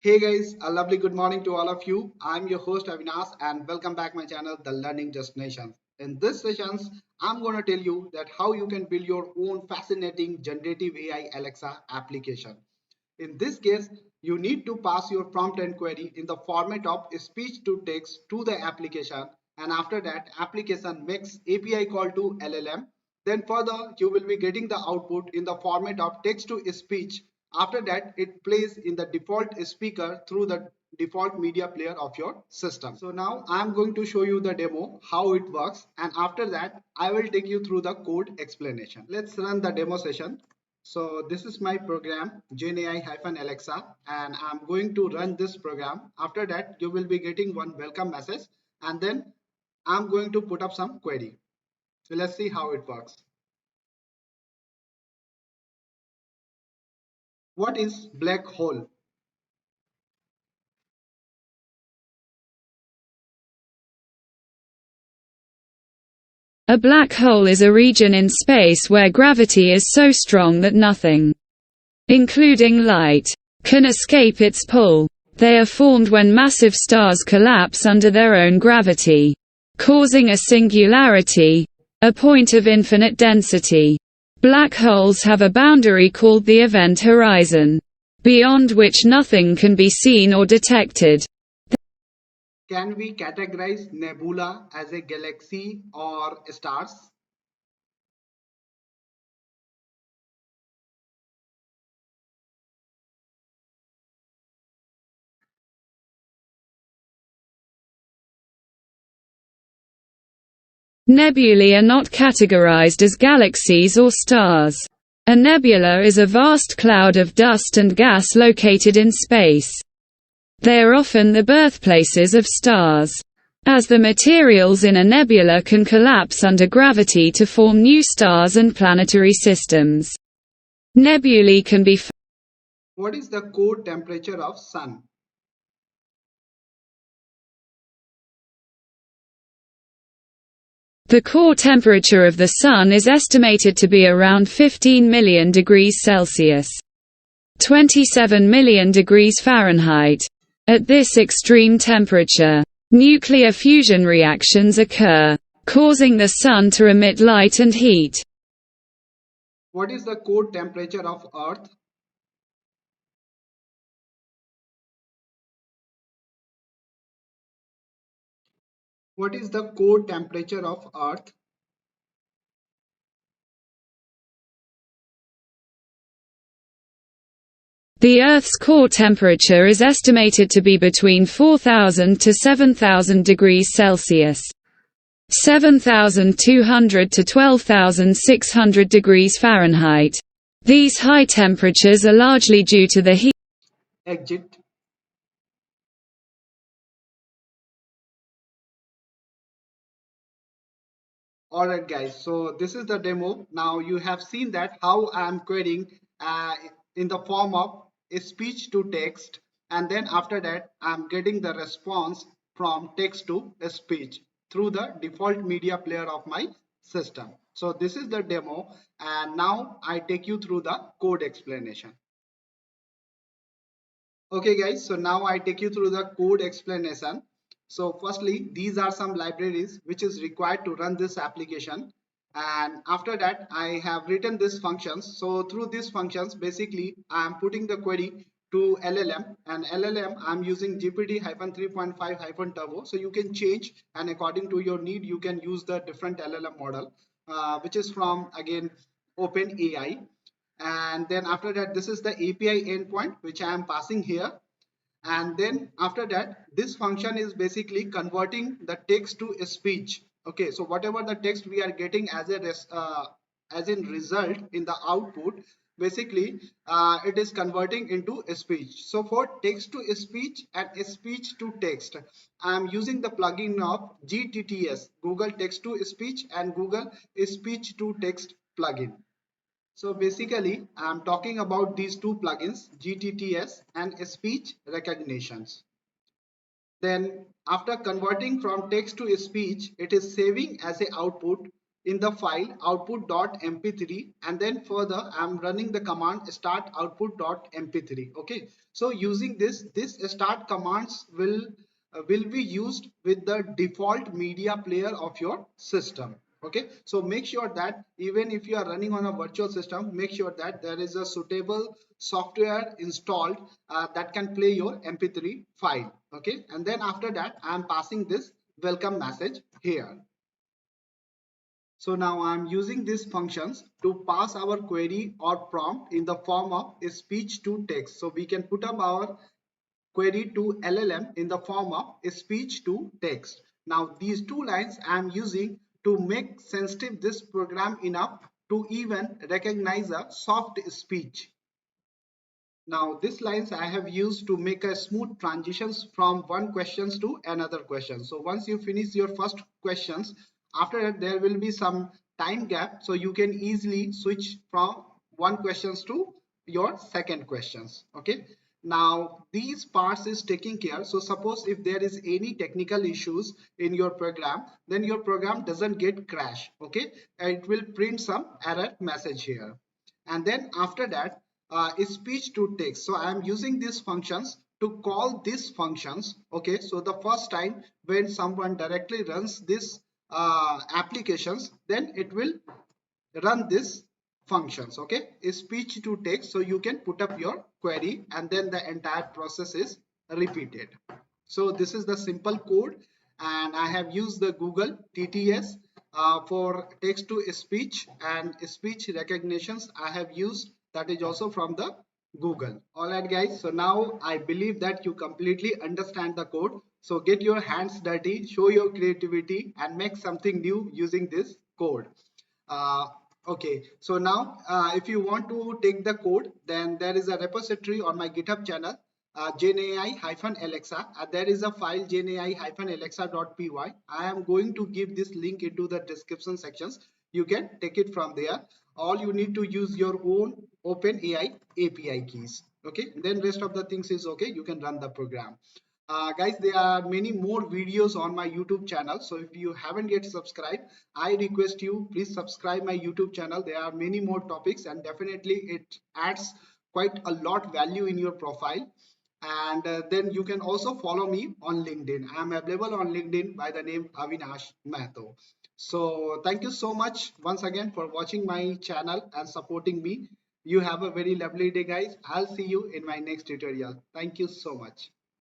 Hey guys, a lovely good morning to all of you. I'm your host Avinash and welcome back my channel, The Learning Destination. In this sessions, I'm going to tell you that how you can build your own fascinating generative AI Alexa application. In this case, you need to pass your prompt and query in the format of speech to text to the application, and after that application makes API call to LLM. Then further you will be getting the output in the format of text to speech. After that it plays in the default speaker through the default media player of your system. So now I'm going to show you the demo how it works, and after that I will take you through the code explanation. Let's run the demo session. So this is my program GenAI-Alexa, and I'm going to run this program. After that you will be getting one welcome message, and then I'm going to put up some query. So let's see how it works. What is black hole? A black hole is a region in space where gravity is so strong that nothing, including light, can escape its pull. They are formed when massive stars collapse under their own gravity, causing a singularity, a point of infinite density. Black holes have a boundary called the event horizon, beyond which nothing can be seen or detected. Can we categorize nebula as a galaxy or stars? Nebulae are not categorized as galaxies or stars. A nebula is a vast cloud of dust and gas located in space. They are often the birthplaces of stars, as the materials in a nebula can collapse under gravity to form new stars and planetary systems. Nebulae can be What is the core temperature of Sun? The core temperature of the Sun is estimated to be around 15 million degrees Celsius, 27 million degrees Fahrenheit. At this extreme temperature, nuclear fusion reactions occur, causing the Sun to emit light and heat. What is the core temperature of Earth? What is the core temperature of Earth? The Earth's core temperature is estimated to be between 4,000 to 7,000 degrees Celsius, 7,200 to 12,600 degrees Fahrenheit. These high temperatures are largely due to the heat Exit. Alright guys, so this is the demo. Now you have seen that how I am querying in the form of a speech to text, and then after that I am getting the response from text to a speech through the default media player of my system. So this is the demo, and now I take you through the code explanation. Okay guys, so now I take you through the code explanation. So firstly, these are some libraries which is required to run this application, and after that I have written these functions. So through these functions basically I am putting the query to LLM, and LLM I'm using GPT-3.5-turbo. So you can change, and according to your need you can use the different LLM model, which is from again OpenAI. And then after that this is the API endpoint which I am passing here, and then after that this function is basically converting the text to a speech. Okay, so whatever the text we are getting as a as in result in the output, basically it is converting into a speech. So for text to a speech and a speech to text, I am using the plugin of GTTS, Google Text to Speech, and Google Speech to Text plugin. So basically, I'm talking about these two plugins, GTTS and speech recognitions. Then after converting from text to speech, it is saving as a output in the file output.mp3, and then further I'm running the command start output.mp3. Okay, so using this start commands will be used with the default media player of your system. Okay, so make sure that even if you are running on a virtual system, make sure that there is a suitable software installed that can play your mp3 file. Okay, and then after that I am passing this welcome message here. So now I'm using these functions to pass our query or prompt in the form of a speech to text. So we can put up our query to LLM in the form of a speech to text. Now these two lines I'm using to make sensitive this program enough to even recognize a soft speech. Now these lines I have used to make a smooth transitions from one questions to another question. So once you finish your first questions, after that there will be some time gap, so you can easily switch from one questions to your second questions. Okay, now these parts is taking care. So suppose if there is any technical issues in your program, then your program doesn't get crash. Okay, it will print some error message here. And then after that is speech to text. So I am using these functions to call these functions. Okay, so the first time when someone directly runs this applications, then it will run this functions. Okay, is speech to text, so you can put up your query and then the entire process is repeated. So this is the simple code, and I have used the Google TTS for text to speech, and speech recognitions I have used, that is also from the Google. Alright guys, so now I believe that you completely understand the code. So get your hands dirty, show your creativity and make something new using this code. Okay, so now if you want to take the code, then there is a repository on my GitHub channel, GenAI-Alexa. There is a file GenAI-Alexa.py. I am going to give this link into the description sections. You can take it from there. All you need to use your own OpenAI API keys. Okay, then rest of the things is okay. You can run the program. Guys, there are many more videos on my YouTube channel, so if you haven't yet subscribed, I request you please subscribe my YouTube channel. There are many more topics and definitely it adds quite a lot value in your profile. And then you can also follow me on LinkedIn. I am available on LinkedIn by the name 𝗵𝗀𝗍𝗪. So thank you so much once again for watching my channel and supporting me. You have a very lovely day guys. I'll see you in my next tutorial. Thank you so much.